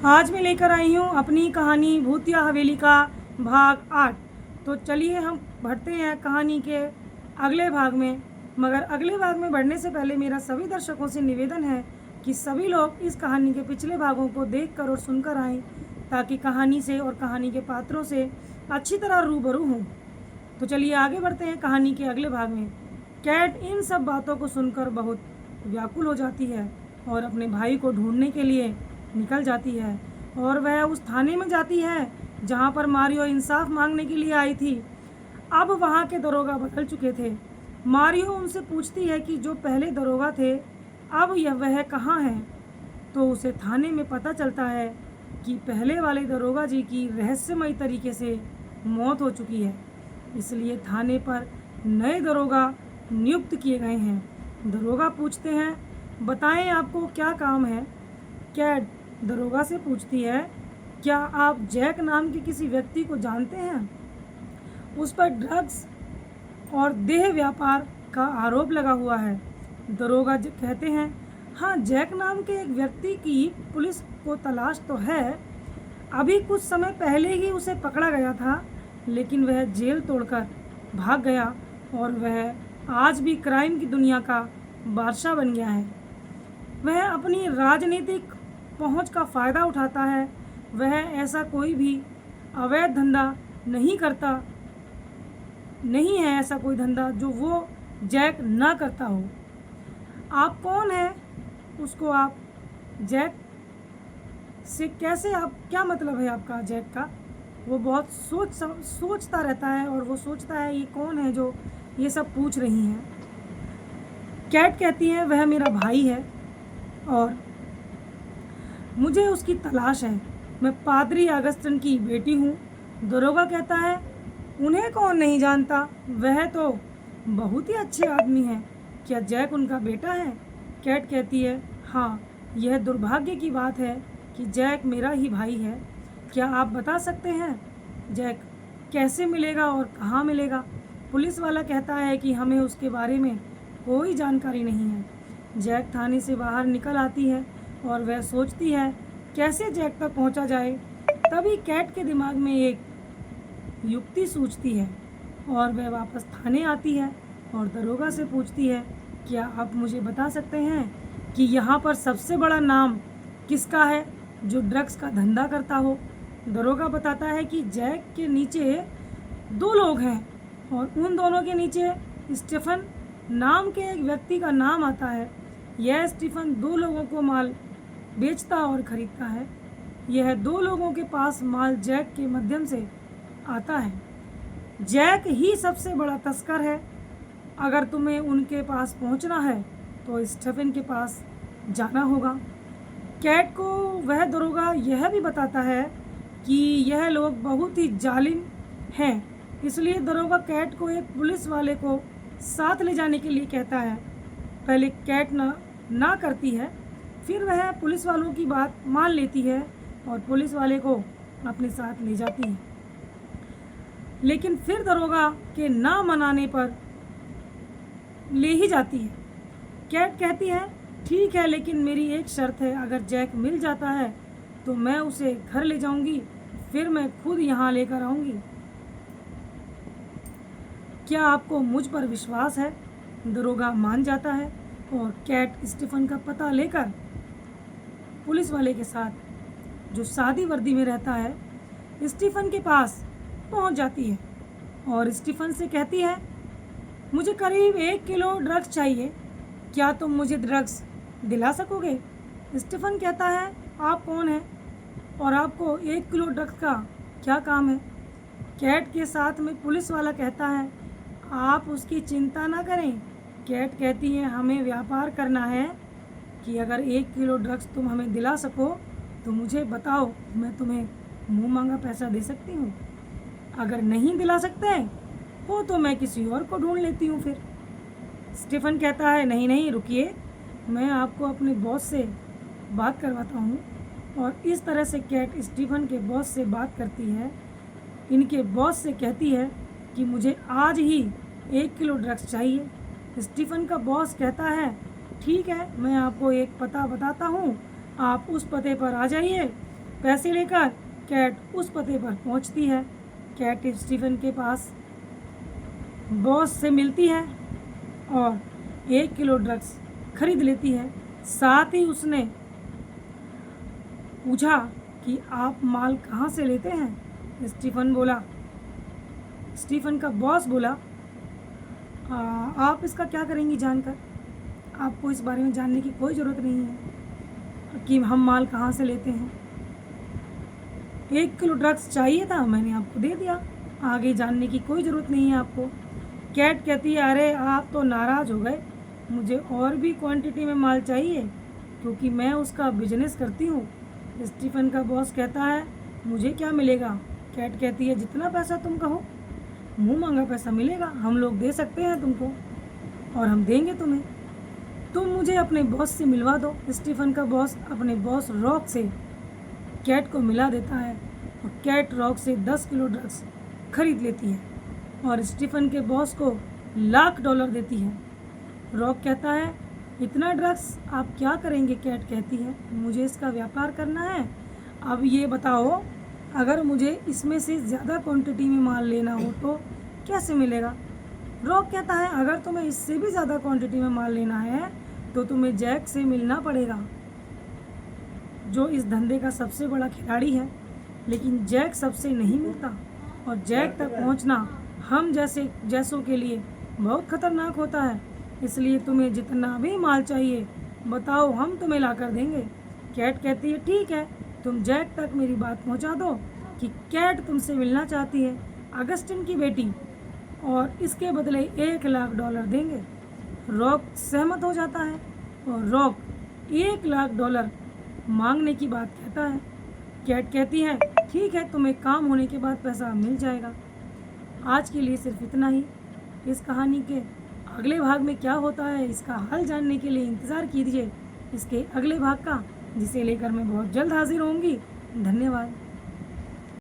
आज मैं लेकर आई हूँ अपनी कहानी भूतिया हवेली का भाग 8। तो चलिए हम बढ़ते हैं कहानी के अगले भाग में। मगर अगले भाग में बढ़ने से पहले मेरा सभी दर्शकों से निवेदन है कि सभी लोग इस कहानी के पिछले भागों को देखकर और सुनकर आएँ, ताकि कहानी से और कहानी के पात्रों से अच्छी तरह रूबरू हों। तो चलिए आगे बढ़ते हैं कहानी के अगले भाग में। कैट इन सब बातों को सुनकर बहुत व्याकुल हो जाती है और अपने भाई को ढूंढने के लिए निकल जाती है और वह उस थाने में जाती है जहाँ पर मारियो इंसाफ मांगने के लिए आई थी। अब वहाँ के दरोगा बदल चुके थे। मारियो उनसे पूछती है कि जो पहले दरोगा थे अब वह कहाँ हैं। तो उसे थाने में पता चलता है कि पहले वाले दरोगा जी की रहस्यमयी तरीके से मौत हो चुकी है, इसलिए थाने पर नए दरोगा नियुक्त किए गए हैं। दरोगा पूछते हैं, बताएं आपको क्या काम है। कैट दरोगा से पूछती है, क्या आप जैक नाम के किसी व्यक्ति को जानते हैं? उस पर ड्रग्स और देह व्यापार का आरोप लगा हुआ है। दरोगा कहते हैं, हाँ, जैक नाम के एक व्यक्ति की पुलिस को तलाश तो है। अभी कुछ समय पहले ही उसे पकड़ा गया था, लेकिन वह जेल तोड़कर भाग गया और वह आज भी क्राइम की दुनिया का बादशाह बन गया है। वह अपनी राजनीतिक पहुंच का फ़ायदा उठाता है। वह ऐसा कोई भी अवैध धंधा नहीं करता, नहीं है ऐसा कोई धंधा जो वो जैक ना करता हो। आप कौन हैं? उसको आप जैक से कैसे, आप क्या मतलब है आपका जैक का? वो बहुत सोचता रहता है और वो सोचता है ये कौन है जो ये सब पूछ रही हैं। कैट कहती है, वह मेरा भाई है और मुझे उसकी तलाश है। मैं पादरी अगस्टिन की बेटी हूँ। दरोगा कहता है, उन्हें कौन नहीं जानता, वह तो बहुत ही अच्छे आदमी हैं। क्या जैक उनका बेटा है? कैट कहती है, हाँ, यह दुर्भाग्य की बात है कि जैक मेरा ही भाई है। क्या आप बता सकते हैं जैक कैसे मिलेगा और कहाँ मिलेगा? पुलिस वाला कहता है कि हमें उसके बारे में कोई जानकारी नहीं है। जैक थाने से बाहर निकल आती है और वह सोचती है कैसे जैक तक पहुंचा जाए। तभी कैट के दिमाग में एक युक्ति सूझती है और वह वापस थाने आती है और दरोगा से पूछती है, क्या आप मुझे बता सकते हैं कि यहाँ पर सबसे बड़ा नाम किसका है जो ड्रग्स का धंधा करता हो? दरोगा बताता है कि जैक के नीचे 2 लोग हैं और उन दोनों के नीचे स्टीफन नाम के एक व्यक्ति का नाम आता है। यह स्टीफन 2 लोगों को माल बेचता और खरीदता है। यह 2 लोगों के पास माल जैक के माध्यम से आता है। जैक ही सबसे बड़ा तस्कर है। अगर तुम्हें उनके पास पहुंचना है तो स्टीफन के पास जाना होगा। कैट को वह दरोगा यह भी बताता है कि यह लोग बहुत ही जालिम हैं, इसलिए दरोगा कैट को एक पुलिस वाले को साथ ले जाने के लिए कहता है। पहले कैट ना करती है, फिर वह पुलिस वालों की बात मान लेती है और पुलिस वाले को अपने साथ ले जाती है। लेकिन फिर दरोगा के ना मनाने पर ले ही जाती है। कैट कहती है, ठीक है, लेकिन मेरी एक शर्त है, अगर जैक मिल जाता है तो मैं उसे घर ले जाऊंगी, फिर मैं खुद यहाँ लेकर आऊँगी। क्या आपको मुझ पर विश्वास है? दरोगा मान जाता है और कैट स्टीफन का पता लेकर पुलिस वाले के साथ, जो सादी वर्दी में रहता है, स्टीफन के पास पहुंच जाती है और स्टीफन से कहती है, मुझे करीब 1 किलो ड्रग्स चाहिए, क्या तुम मुझे ड्रग्स दिला सकोगे? स्टीफन कहता है, आप कौन हैं और आपको 1 किलो ड्रग्स का क्या काम है? कैट के साथ में पुलिस वाला कहता है, आप उसकी चिंता ना करें। कैट कहती है, हमें व्यापार करना है कि अगर 1 किलो ड्रग्स तुम हमें दिला सको तो मुझे बताओ, मैं तुम्हें मुंह मांगा पैसा दे सकती हूँ। अगर नहीं दिला सकते हो तो मैं किसी और को ढूंढ लेती हूँ फिर। स्टीफन कहता है, नहीं नहीं, रुकिए, मैं आपको अपने बॉस से बात करवाता हूँ। और इस तरह से कैट स्टीफन के बॉस से बात करती है। इनके बॉस से कहती है कि मुझे आज ही 1 किलो ड्रग्स चाहिए। स्टीफन का बॉस कहता है, ठीक है, मैं आपको एक पता बताता हूँ, आप उस पते पर आ जाइए पैसे लेकर कैट उस पते पर पहुंचती है। कैट स्टीफन के पास बॉस से मिलती है और 1 किलो ड्रग्स खरीद लेती है। साथ ही उसने पूछा कि आप माल कहाँ से लेते हैं। स्टीफन का बॉस बोला, आप इसका क्या करेंगी जानकर? आपको इस बारे में जानने की कोई ज़रूरत नहीं है कि हम माल कहाँ से लेते हैं। 1 किलो ड्रग्स चाहिए था, मैंने आपको दे दिया, आगे जानने की कोई ज़रूरत नहीं है आपको। कैट कहती है, अरे आप तो नाराज़ हो गए, मुझे और भी क्वांटिटी में माल चाहिए क्योंकि मैं उसका बिजनेस करती हूँ। स्टीफन का बॉस कहता है, मुझे क्या मिलेगा? कैट कहती है, जितना पैसा तुम कहो, मुँह मांगा पैसा मिलेगा, हम लोग दे सकते हैं तुमको और हम देंगे तुम्हें, तुम मुझे अपने बॉस से मिलवा दो। स्टीफन का बॉस अपने बॉस रॉक से कैट को मिला देता है और कैट रॉक से 10 किलो ड्रग्स खरीद लेती है और स्टीफन के बॉस को $1,00,000 देती है। रॉक कहता है, इतना ड्रग्स आप क्या करेंगे? कैट कहती है, मुझे इसका व्यापार करना है। अब ये बताओ, अगर मुझे इसमें से ज़्यादा क्वांटिटी में माल लेना हो तो कैसे मिलेगा? रॉक कहता है, अगर तुम्हें इससे भी ज़्यादा क्वांटिटी में माल लेना है तो तुम्हें जैक से मिलना पड़ेगा, जो इस धंधे का सबसे बड़ा खिलाड़ी है। लेकिन जैक सबसे नहीं मिलता और जैक तक पहुंचना हम जैसों के लिए बहुत खतरनाक होता है, इसलिए तुम्हें जितना भी माल चाहिए बताओ, हम तुम्हें ला कर देंगे। कैट कहती है, ठीक है, तुम जैक तक मेरी बात पहुंचा दो कि कैट तुमसे मिलना चाहती है, अगस्टिन की बेटी, और इसके बदले $1,00,000 देंगे। रॉक सहमत हो जाता है और रॉक $1,00,000 मांगने की बात कहता है। कैट कहती है, ठीक है, तुम्हें काम होने के बाद पैसा मिल जाएगा। आज के लिए सिर्फ इतना ही। इस कहानी के अगले भाग में क्या होता है, इसका हल जानने के लिए इंतज़ार कीजिए इसके अगले भाग का, जिसे लेकर मैं बहुत जल्द हाजिर होंगी। धन्यवाद।